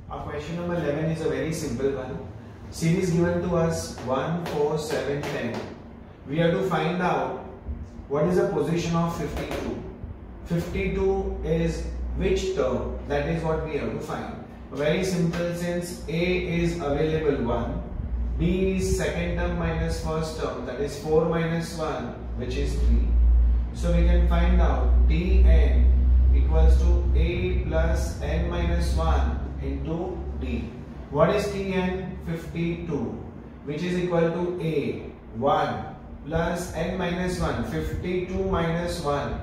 Our question number 11 is a very simple one. Series given to us 1, 4, 7, 10. We have to find out what is the position of 52. 52 is which term? That is what we have to find. Very simple, since A is available 1, B is second term minus first term, that is 4 minus 1, which is 3. So we can find out Tn equals to A plus n minus 1 into D. What is Tn? 52, which is equal to A 1 plus n minus 1, 52 minus 1.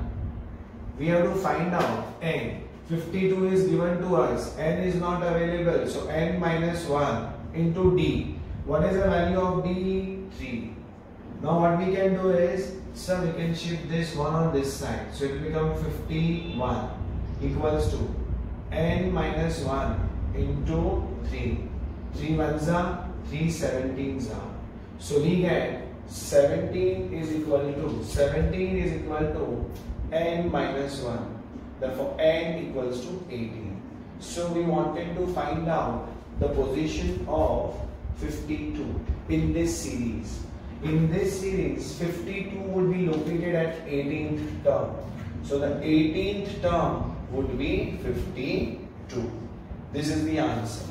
We have to find out n. 52 is given to us, n is not available, so n minus 1 into D. What is the value of D? 3. Now what we can do is, so we can shift this one on this side, so it will become 51 equals to n minus 1 into 3. 3 ones are 3 17s are. So we get 17 is equal to n minus 1. Therefore n equals to 18. So we wanted to find out the position of 52 in this series. In this series, 52 would be located at 18th term. So the 18th term would be 52. This is the answer.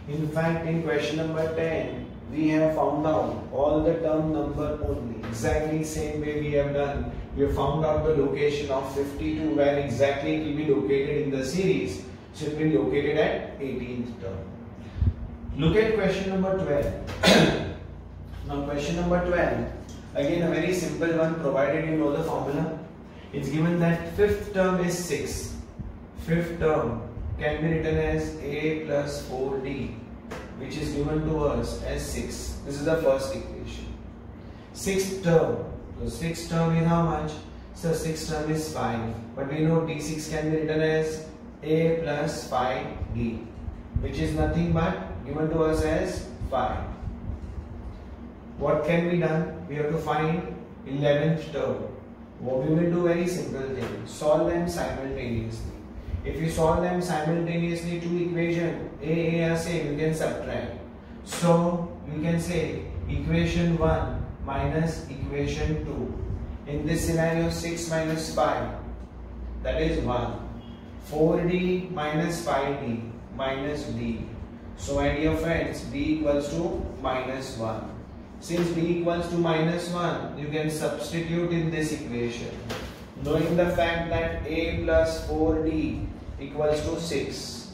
In fact, in question number 10, we have found out all the term number only. Exactly same way we have done. We have found out the location of 52, where exactly it will be located in the series. So it will be located at 18th term. Look at question number 12. Now question number 12, again a very simple one, provided you know the formula. It's given that fifth term is 6. Fifth term can be written as A plus 4D, which is given to us as 6. This is the first equation. Sixth term, so sixth term is how much? So sixth term is 5, but we know D6 can be written as A plus 5D, which is nothing but given to us as 5. What can be done? We have to find 11th term. What we will do, very simple thing, solve them simultaneously. If you solve them simultaneously, two equations A are same, you can subtract. So you can say equation 1 minus equation 2. In this scenario, 6 minus 5, that is 1. 4D minus 5D minus D. So my dear friends, D equals to minus 1. Since D equals to minus 1, you can substitute in this equation. Knowing the fact that A plus 4D equals to 6,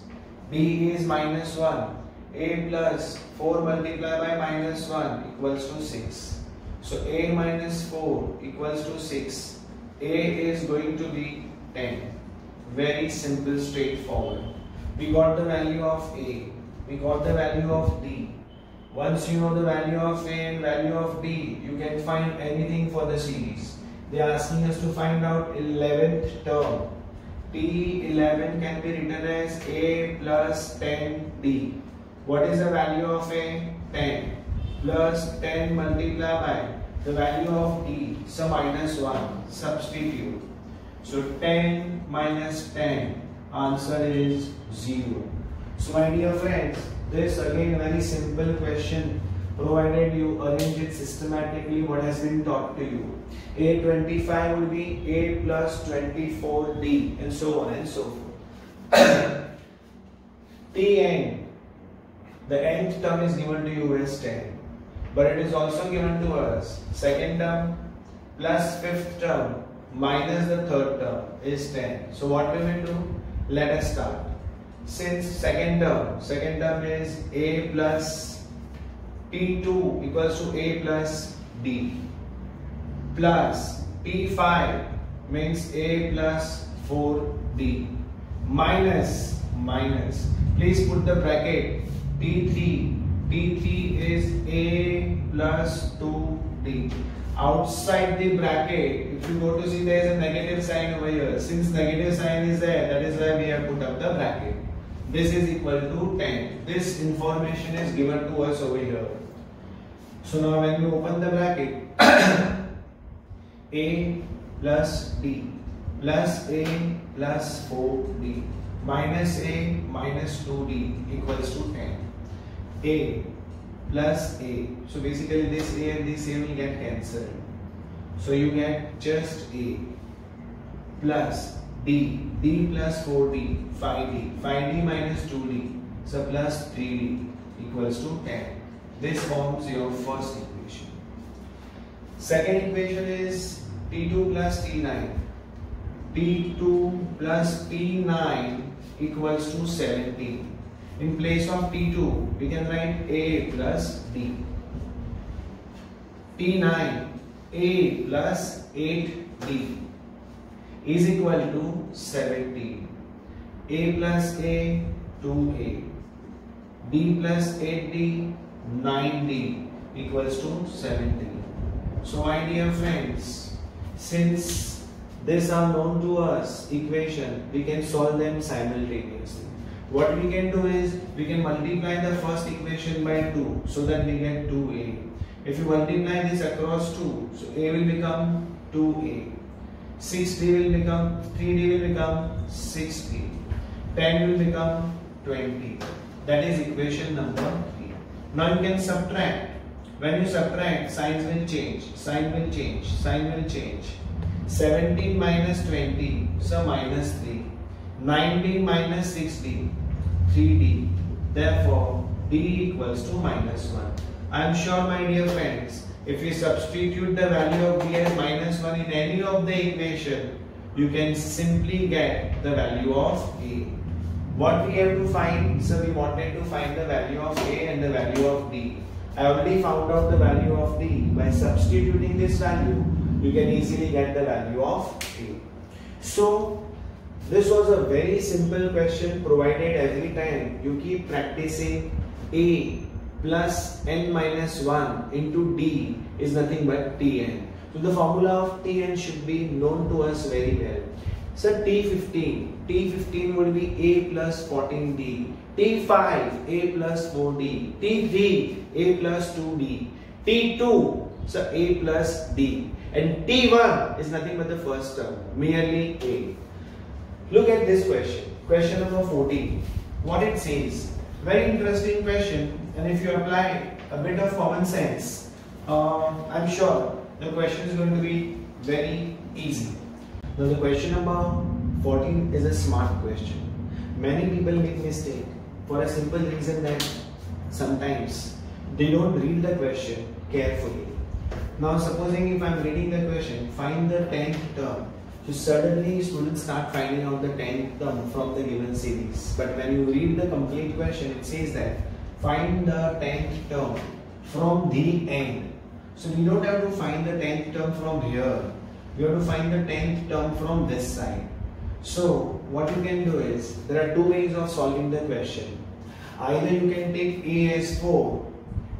B is minus 1, A plus 4 multiplied by minus 1 equals to 6. So A minus 4 equals to 6. A is going to be 10. Very simple, straightforward. We got the value of A. We got the value of D. Once you know the value of A and value of D, you can find anything for the series. They are asking us to find out 11th term. T11 can be written as A plus 10D. What is the value of A? 10. Plus 10 multiplied by the value of D, so minus 1. Substitute. So 10 minus 10, answer is 0. So my dear friends, this again very simple question, provided you arrange it systematically what has been taught to you. A25 will be A plus 24D and so on and so forth. Tn, the nth term is given to you as 10, but it is also given to us second term plus fifth term minus the third term is 10. So what we will do? Let us start. Since second term is A plus P2 equals to A plus D, plus P5 means A plus 4D, minus, please put the bracket, P3 is A plus 2D. Outside the bracket, if you go to see, there is a negative sign over here. Since negative sign is there, that is why we have put up the bracket. This is equal to 10. This information is given to us over here. So now when you open the bracket, A plus D plus A plus 4D. minus a minus 2d equals to 10. A plus a. So basically this a and this a will get cancelled. So you get just a plus d. D plus 4d, 5d. 5d minus 2d. So plus 3d equals to 10. This forms your first equation. Second equation is T2 plus T9. T2 plus T9 equals to 17. In place of T2, we can write A plus D. T9, A plus 8D is equal to 17. A plus A, 2A. D plus 8D, 9D equals to 17. So my dear friends, since these are known to us equation, we can solve them simultaneously. What we can do is, we can multiply the first equation by 2 so that we get 2a. If you multiply this across 2, so a will become 2a. 6d will become, 3d will become 6d. 10 will become 20. That is equation number 3. Now you can subtract. When you subtract, signs will change. Sign will change. Sign will change. 17 minus 20, so minus 3. 19 minus 6d, 3d. Therefore, d equals to minus 1. I am sure, my dear friends, if you substitute the value of d as minus 1 in any of the equation, you can simply get the value of a. What we have to find? So we wanted to find the value of a and the value of d. I already found out the value of d. By substituting this value, you can easily get the value of a. So this was a very simple question, provided every time you keep practicing a plus n minus 1 into d is nothing but tn. So the formula of tn should be known to us very well. So T15 would be a plus 14d, T5 a plus 4d, T3 a plus 2d, T2 so a plus d, and T1 is nothing but the first term, merely a. Look at this question, question number 14. What it says, very interesting question, and if you apply a bit of common sense, I'm sure the question is going to be very easy. Now the question number 14 is a smart question. Many people make mistake for a simple reason that sometimes they don't read the question carefully. Now supposing if I'm reading the question, find the 10th term. So suddenly students start finding out the 10th term from the given series. But when you read the complete question, it says that find the 10th term from the end. So we don't have to find the 10th term from here. We have to find the 10th term from this side. So what you can do is, there are two ways of solving the question. Either you can take a as 4,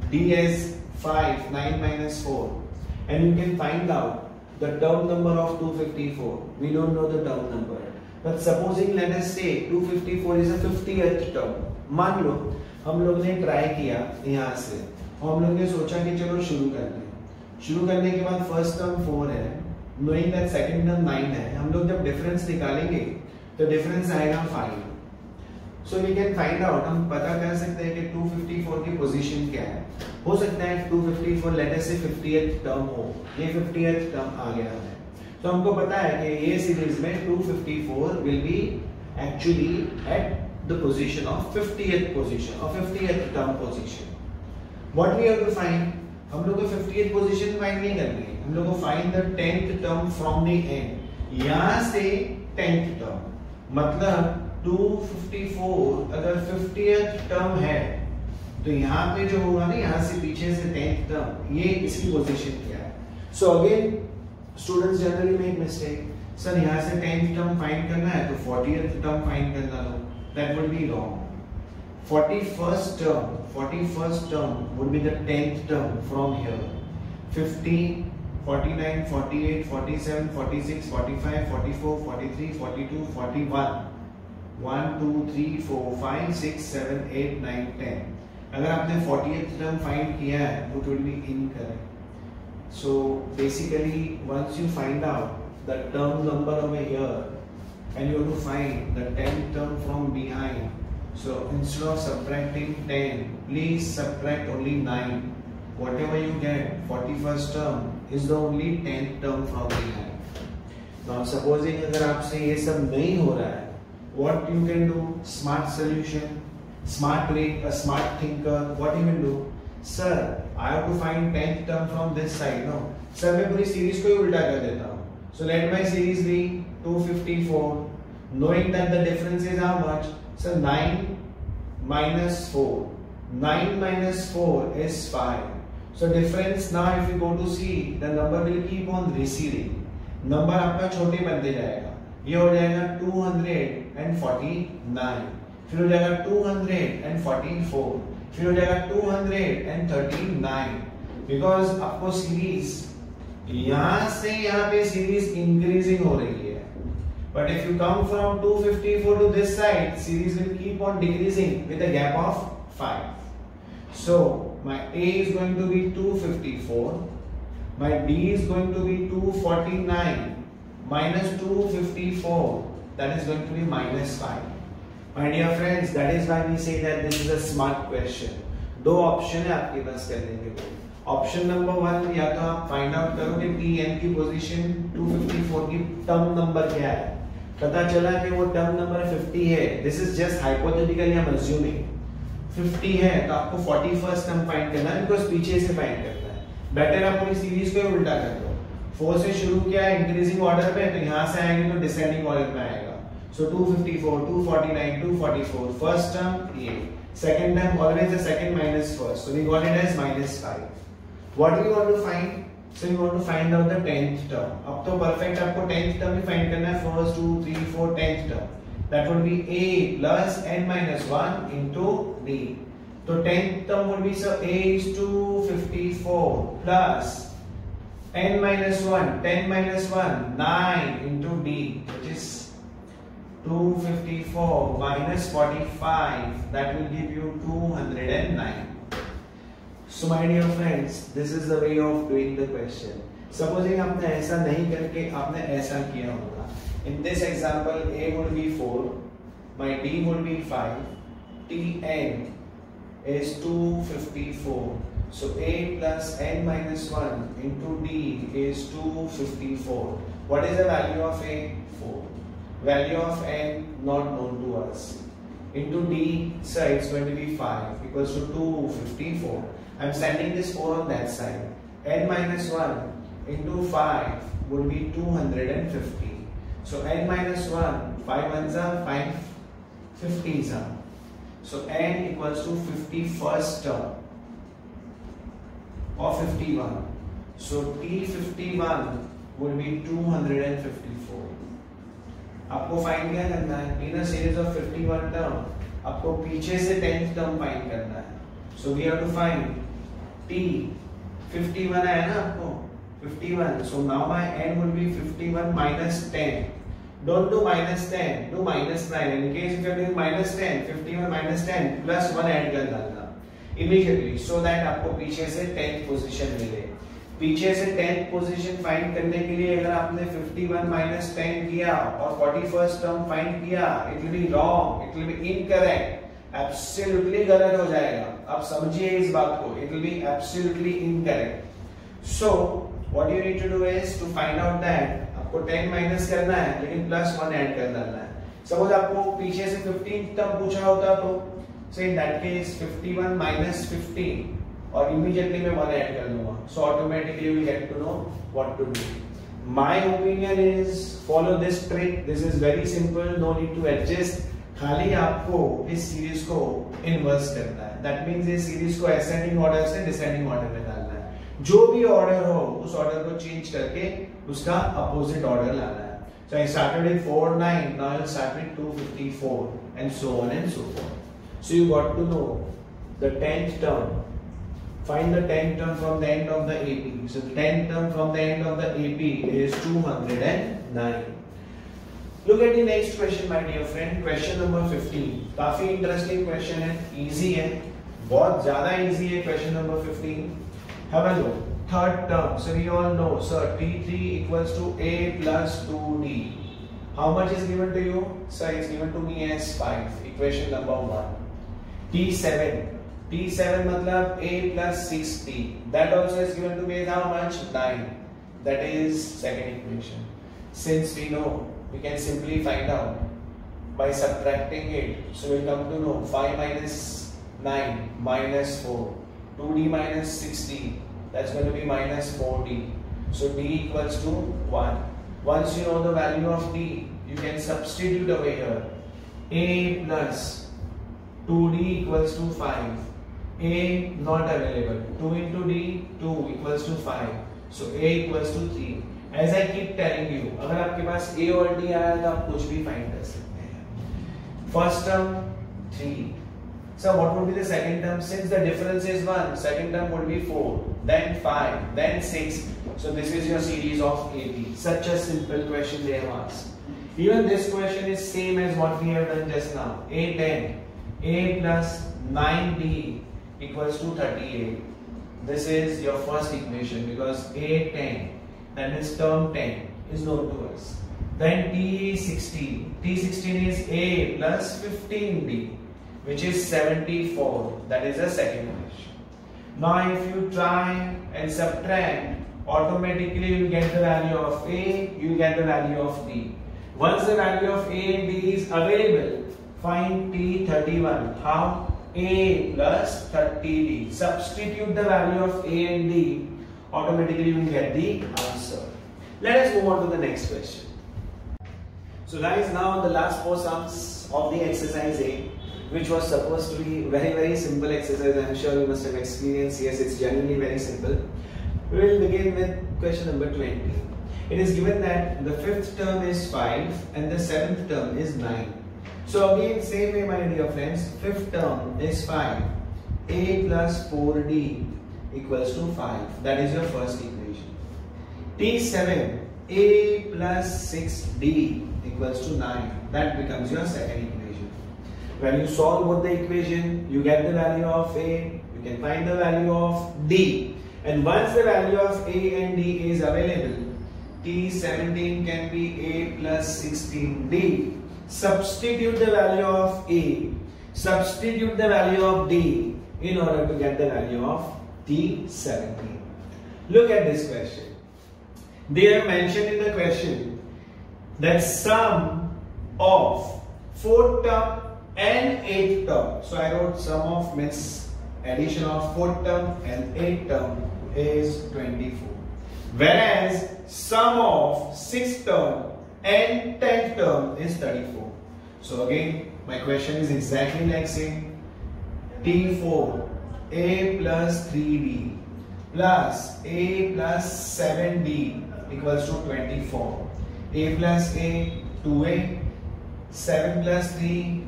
d as 5, 9 minus 4, and you can find out the term number of 254. We don't know the term number. But supposing let us say 254 is a 50th term. मान लो हम लोग ने try किया यहाँ से और हम लोग ने सोचा कि चलो शुरू करते हैं. शुरू करने के बाद फर्स्ट टर्म 4 है, knowing that second टर्म 9 है, हम लोग जब डिफरेंस निकालेंगे तो डिफरेंस आएगा 5. So we can find out, हम पता कर सकते हैं कि 254 की पोजीशन क्या है. हो सकता है 254 लेट अस से 50th टर्म हो, ये 50th टर्म आ गया है. तो हमको पता है कि ये सीरीज में 254 will be actually at the position of 50th position or 50th term position. What we have to find? हम लोग को 50th position फाइंड नहीं करनी है, हम लोग को find the 10th term from the end. यहाँ से 10th term मतलब 254 अगर 50th टर्म है तो यहाँ पे जो होगा ना, यहाँ से पीछे से 10th टर्म, ये इसकी पोजीशन क्या है. So again students generally make mistake, sir यहाँ से 10th टर्म फाइंड करना है तो 40th टर्म फाइंड करना लो. That would be wrong. 41st term would be the 10th term from here. 50, 49, 48, 47, 46, 45, 44, 43, 42, 41. 1, 2, 3, 4, 5, 6, 7, 8, 9, 10. अगर आपने 40th term find किया है, it will be incorrect. So basically, once you find out the term number over here, and you have to find the 10th term from behind. So instead of subtracting 10, please subtract only 9. Whatever you get, 41st term is the only 10th term from behind. Now supposing अगर आपसे ये सब नहीं हो रहा है, what you can do? Smart solution, smart thinker. What you will do? Sir, I have to find 10th term from this side. No, sir, मैं पूरी सीरीज को ही उल्टा कर देता हूँ. So let my series be 254. Knowing that the difference is how much? So 9 minus 4. 9 minus 4 is 5. So difference now if you go to see, the number will keep on receding. Number आपका छोटे बनते जाएगा. ये हो जाएगा 249, फिर हो जाएगा 244, फिर हो जाएगा 239. बिकॉज आपको सीरीज यहां से यहां पे सीरीज इंक्रीजिंग हो रही है. But if you come from 254 to this side, series will keep on decreasing with a gap of 5. So my A is going to be 254, my B is going to be 249 minus 254, that is going to be minus 5. My dear friends, that is why we say that this is a smart question. दो option है आपके पास करने के लिए. Option number 1, या तो आप find out करो कि Tn की पोजीशन 254 की टर्म नंबर क्या है. पता चला कि वो टर्म नंबर 50 है. This is just hypothetically I am assuming 50 है, तो आपको 41st टर्म फाइंड करना है, बिकॉज़ पीछे से फाइंड करना है. बेटर आप पूरी सीरीज को उल्टा कर दो. 4 से शुरू किया इंक्रीजिंग ऑर्डर पे, तो यहां से आएंगे तो डिसेंडिंग ऑर्डर में आएगा. सो 254, 249, 244, फर्स्ट टर्म ये, second term always the second minus first, so we got it as -5. What we want to find? So we want to find out the 10th term. अब तो perfect आपको 10th term ही find करना है. 1, 2, 3, 4, 10th term. That would be A plus n minus 1 into B. So 10th term would be, so A is 254 plus n minus 1, 10 minus 1, 9 into D, which is 254 minus 45. That will give you 209. So my dear friends, this is the way of doing the question. Supposing आपने ऐसा नहीं करके आपने ऐसा किया होगा. In this example, A would be 4, my D would be 5, Tn is 254. So A plus n minus 1 into D is 254. What is the value of A? 4. Value of n not known to us. Into D, so it's going to be 5 equals to 254. I'm sending this 4 on that side. N minus 1 into 5 would be 250. So n minus 1, 5 ones are 5 50s are. So n equals to 51st term of 51. So T51 would be 254. आपको find क्या करना है? In a series of 51 term आपको पीछे से 10th term find करना है. So we have to find T 51 है ना आपको 51. So now my n would be 51 minus 10. Don't do minus 10, do minus 9. In case if you are doing minus 10, 51 minus 10 plus 1 add कर डालना immediately, so that आपको पीछे से 10th position मिले. पीछे से 10th पोजीशन फाइंड करने के लिए अगर आपने 51 minus 10 किया और 41st टर्म फाइंड किया, it will be wrong, it will be incorrect, absolutely गलत हो जाएगा. आप समझिए इस बात को, it will be absolutely incorrect. So what you need to do is to find out that आपको 10 माइनस करना है, लेकिन प्लस 1 ऐड कर डालना है. सपोज आपको पीछे से 15 टर्म पूछा होता तो सो इन दैट केस 51 minus 15 और इमीडिएटली मैं 1 ऐड कर दूंगा. So automatically we get to know what to do. My opinion is follow this trick. This is very simple, no need to adjust. खाली आपको इस सीरीज को इनवर्स करना है. दैट मींस इस सीरीज को असेंडिंग ऑर्डर से डिसेंडिंग ऑर्डर में डालना है. जो भी ऑर्डर हो उस ऑर्डर को चेंज करके उसका अपोजिट ऑर्डर लाना है. So I started with 4, 9, now I'll start with 254 and so on and so forth. So you got to know the 10th term. Find the 10th term from the end of the AP. So the 10th term from the end of the AP is 209. Look at the next question my dear friend. Question number 15. काफी interesting question है, easy है, बहुत ज़्यादा easy है. Question number 15. Have a look. Third term, so we all know, sir, T3 equals to A plus 2D. How much is given to you? Sir, it's given to me as 5. Equation number 1. T7. T7 matlab A plus 6T. That also is given to me as how much? 9. That is second equation. Since we know, we can simply find out by subtracting it. So we'll come to know 5 minus 9 minus 4. 2D minus 6D. That's going to be minus 4D. So D equals to 1. Once you know the value of D, you can substitute over here. A plus 2D equals to 5. A not available. 2 into D, 2 equals to 5. So A equals to 3. As I keep telling you, अगर आपके पास A और D आया तो आप कुछ भी find कर सकते हैं. First term 3. So what would be the second term? Since the difference is 1, second term would be 4, then 5, then 6. So this is your series of AP. Such a simple question they have asked. Even this question is same as what we have done just now. A10, A plus 9D equals to 38. This is your first equation because A10, that is term 10, is known to us. Then T16. T16 is A plus 15D, which is 74. That is the second equation. Now if you try and subtract, automatically you will get the value of A, you will get the value of D. Once the value of A and D is available, find T31. How? A plus 30D. Substitute the value of A and D, automatically you will get the answer. Let us move on to the next question. So guys, now the last 4 sums of the exercise A, which was supposed to be very simple exercise. I am sure you must have experienced. Yes, it's genuinely very simple. We will begin with question number 20. It is given that the 5th term is 5 and the 7th term is 9. So again, same way my dear friends, 5th term is 5. A plus 4D equals to 5. That is your first equation. T7, A plus 6D equals to 9. That becomes your second equation. When you solve both the equation, you get the value of A, you can find the value of D. And once the value of A and D is available, T17 can be A plus 16D. Substitute the value of A, substitute the value of D in order to get the value of T17. Look at this question. They have mentioned in the question that sum of 4th term and 8th term. So I wrote sum of means addition of 4th term and 8th term is 24. Whereas sum of 6th term and 10th term is 34. So again, my question is exactly like same. T4, A plus 3D plus A plus 7D equals to 24. A plus A, 2A, 7 plus 3,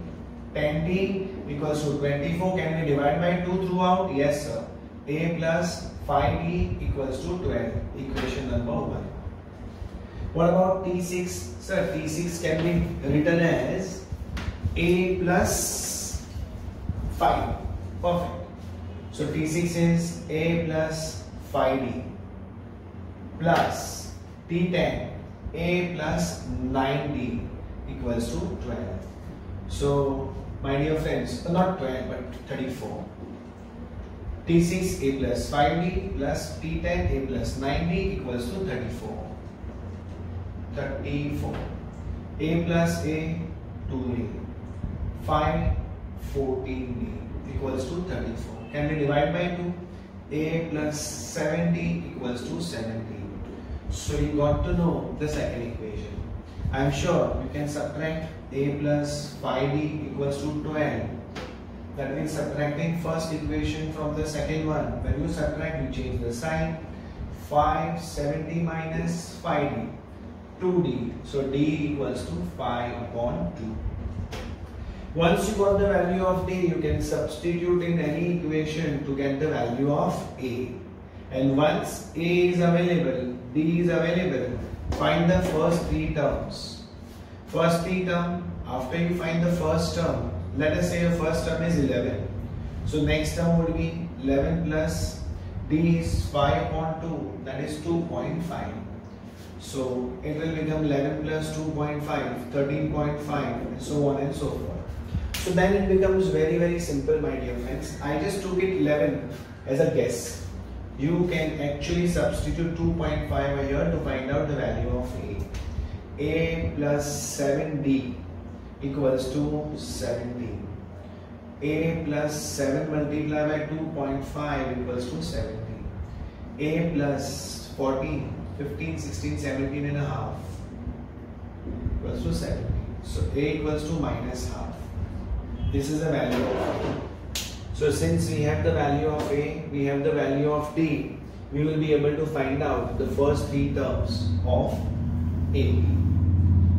10D equals to 24. Can we divide by 2 throughout? Yes, sir. A plus 5D equals to 12. Equation number 1. What about T6? Sir, T6 can be written as A plus 5. Perfect. So T6 is A plus 5D plus T10 A plus 9D equals to 12. So my dear friends, not 12 but 34. T6 A plus 5D plus T10 A plus 9D equals to 34. 34. A plus A, 2A. 5, 14D equals to 34. Can we divide by 2? A plus 7D equals to 70. So you got to know the second equation. I am sure you can subtract A plus 5D equals to 12. That means subtracting first equation from the second one. When you subtract, you change the sign. 570 minus 5D. 2D. So D equals to 5 upon 2. Once you got the value of D, you can substitute in any equation to get the value of A. And once A is available, D is available, find the first 3 terms. First 3 term, after you find the first term, let us say your first term is 11. So next term would be 11 plus D is 5 upon 2, that is 2.5. So it will become 11 plus 2.5, 13.5, and so on and so forth. So then it becomes very simple, my dear friends. I just took it 11 as a guess. You can actually substitute 2.5 here to find out the value of A. A plus 7D equals to 17. A plus 7 multiplied by 2.5 equals to 17. A plus 14, 15, 16, 17 and a half equals to 17. So A equals to minus half. This is the value of A. So since we have the value of A, we have the value of D, we will be able to find out the first three terms of AP.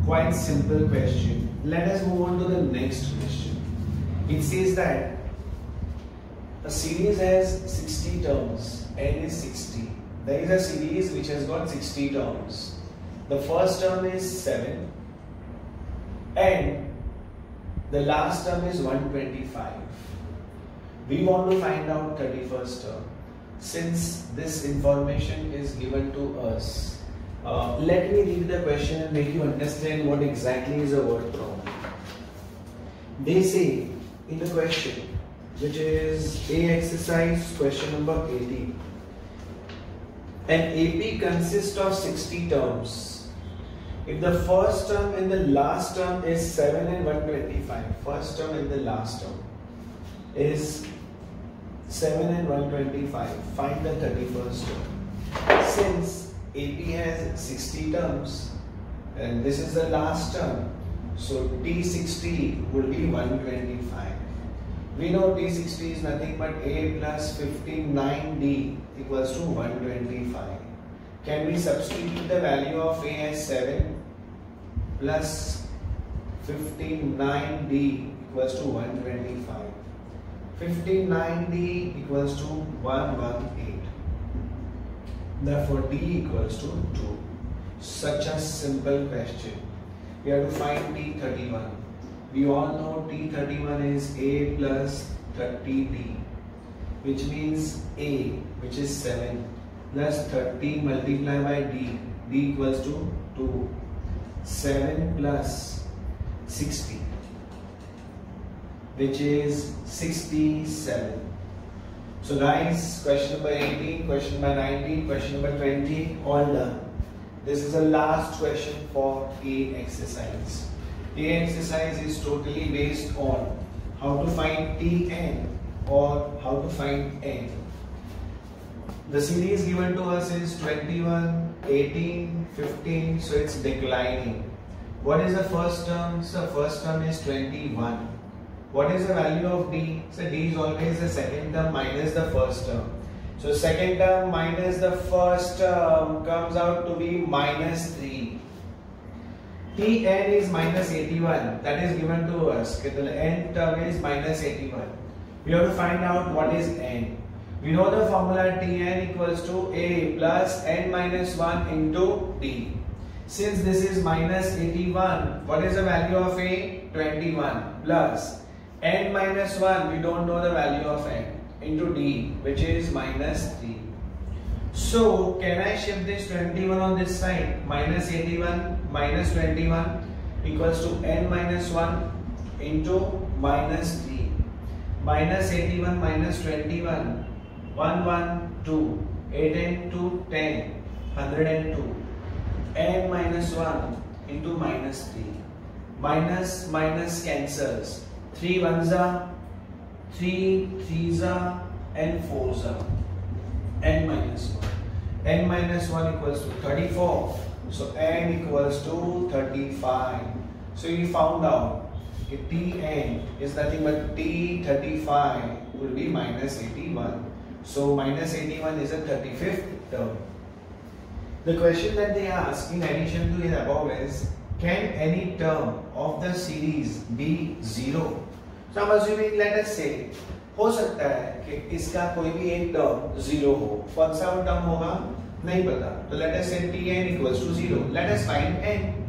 Quite simple question. Let us move on to the next question. It says that a series has 60 terms. N is 60. There is a series which has got 60 terms. The first term is 7 and the last term is 125. We want to find out 31st term. Since this information is given to us, let me read the question and make you understand what exactly is a word problem. They say in the question, which is A exercise question number 18, an AP consists of 60 terms. If the first term and the last term is 7 and 125, first term and the last term is 7 and 125, find the 31st term. Since AP has 60 terms and this is the last term, so T60 will be 125. We know T60 is nothing but A plus 59D equals to 125. Can we substitute the value of A as 7 plus 59D equals to 125. 59D equals to 118. Therefore D equals to 2. Such a simple question. We have to find T31. We all know T31 is A plus 30D, which means A, which is 7, plus 30 multiplied by D, D equals to 2. 7 plus 60, which is 67. So guys, question number 18, question number 19, question number 20, all done. This is the last question for A exercise. A exercise is totally based on how to find Tn or how to find N. The series given to us is 21, 18, 15, so it's declining. What is the first term? So first term is 21. What is the value of D? So D is always the second term minus the first term. So second term minus the first term comes out to be minus 3. Tn is minus 81. That is given to us. The n term is minus 81. We have to find out what is n. We know the formula Tn equals to A plus n minus 1 into D. Since this is minus 81, what is the value of A? 21 plus n minus 1, we don't know the value of n, into D, which is minus 3. So can I shift this 21 on this side? Minus 81 minus 21 equals to n minus 1 into minus 3. Minus 81 minus 21, 1, 1, 2, 8 and 2, 10, 102. N minus 1 into minus 3. Minus minus cancels. 3 ones are 3 threes are and 4s are. N minus 1. N minus 1 equals to 34. So n equals to 35. So we found out if Tn is nothing but T35 will be minus 81. So minus 81 is a 35th term. The question that they ask in addition to the above is, can any term of the series be 0? So I'm assuming, let us say, हो सकता है कि इसका कोई भी एक term 0 हो. कौन सा वो टर्म होगा नहीं पता. तो let us say Tn equals to 0. Let us find n.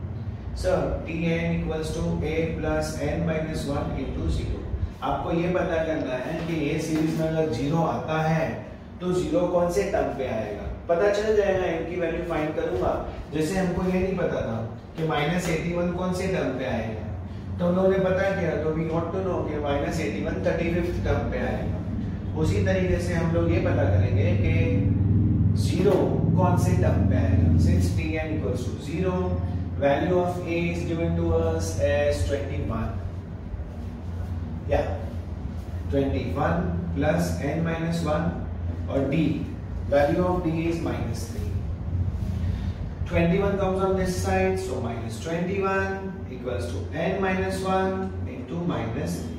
So Tn equals to a plus n minus 1 into 0. आपको ये पता करना है कि ये सीरीज में अगर 0 आता है तो 0 कौन से टर्म पे आएगा. पता चल जाएगा, n की वैल्यू फाइंड करूंगा। जैसे हमको ये नहीं पता था कि -81 कौन से टर्म पे आएगा, तो हम लोगों ने पता किया, तो वी गॉट टू नो कि -81 35th टर्म पे आएगा। उसी तरीके से हम लोग ये पता करेंगे कि 0 कौन से टर्म पे आएगा। Since Tn equals to 0, value of a is given to us as 21. Yeah, 21 plus n minus 1, or d, value of d is -3. 21 comes on this side, so -21 equals to n minus 1 into -3.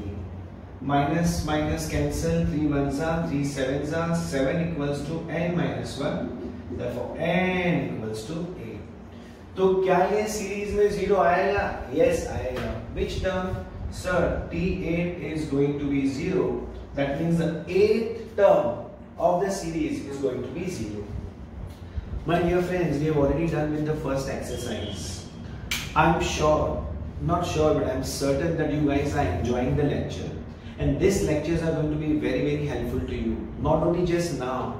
Minus minus cancel, 3 ones are, 3 sevens are, 7 equals to n minus 1. Therefore n equals to 8. तो क्या ये series में 0 आएगा? Yes आएगा. Which term? Sir, T8 is going to be 0. That means the 8th term of the series is going to be 0. My dear friends, we have already done with the first exercise. I'm sure, not sure, but I'm certain that you guys are enjoying the lecture. And these lectures are going to be very, very helpful to you. Not only just now,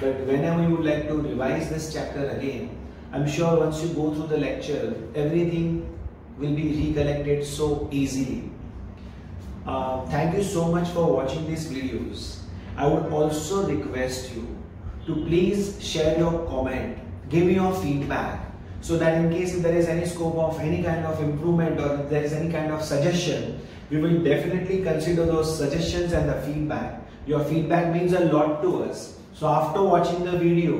but whenever you would like to revise this chapter again. I'm sure once you go through the lecture, everything will be recollected so easily. Thank you so much for watching these videos. I would also request you to please share your comment, give me your feedback, so that in case if there is any scope of any kind of improvement or if there is any kind of suggestion, we will definitely consider those suggestions and the feedback. Your feedback means a lot to us. So after watching the video,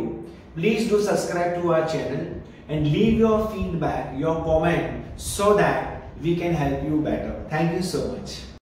please do subscribe to our channel and leave your feedback, your comment, so that we can help you better. Thank you so much.